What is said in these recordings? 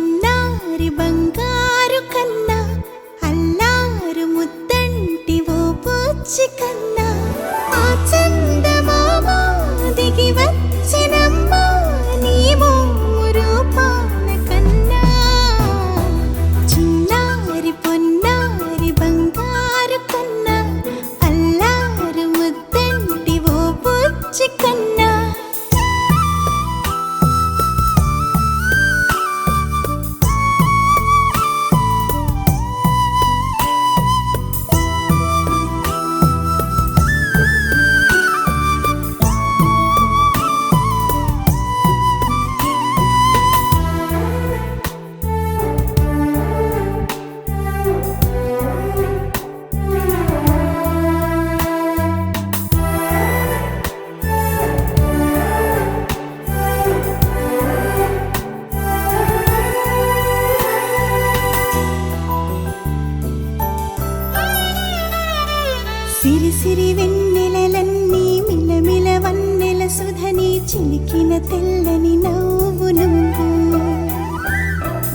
పొన్నారి బంగారు కన్నా అల్లారు ముద్దంటి ఓ పూచి కన్నా ఆ చందమామ దిగి వచ్చినమ్మా నీ రూపాల కన్నా చిన్నారి పొన్నారి బంగారు కన్నా అల్లారు ముద్దంటి ఓ పూచి కన్నా సిరి సిరి వెన్నెలలన్నీ మిలమిల వన్నెల సుధని చిలికిన తెల్లని నవ్వు నువ్వు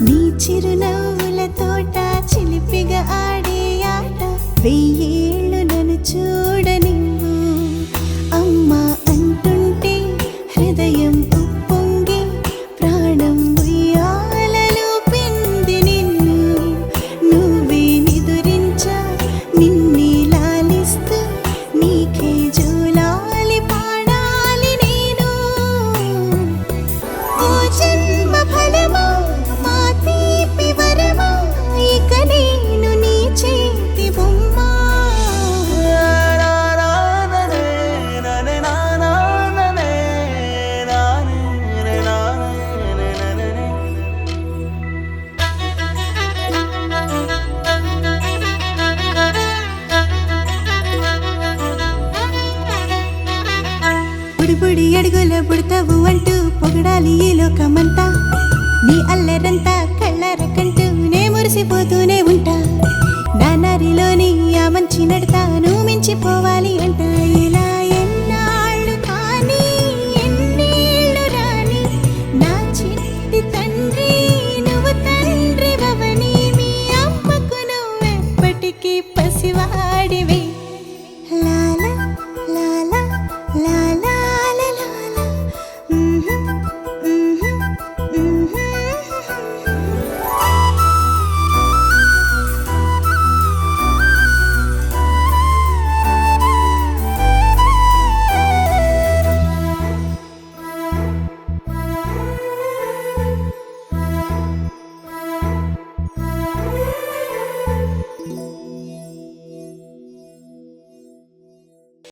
నీ చిరునవ్వుల తోట చిలిపిగా ఆడే ఆట వెయ్యేళ్ళు నన్ను చూడనివ్వు అమ్మా అంటుంటే హృదయం ఉప్పొంగి ప్రాణం ఉయ్యాలలో పిండి నిన్ను నువ్వే నిదురించా నిన్నే నీకే జూలాలి పాడాలి నేను ఓ జన్మ ఫలమా మా తీపి వరమా ఇక నేను నీ చేతి బొమ్మ బుడి అడుగుల పుడతావు అంటూ పొగడాలి ఈ లోకమంతా నీ అల్లరంతా కళ్ళరకంటూ నే మురిసిపోతూనే ఉంటా నా నారిలోని ఆ మంచి నడతా నువ్వు మించిపోవాలి అంట ఇలా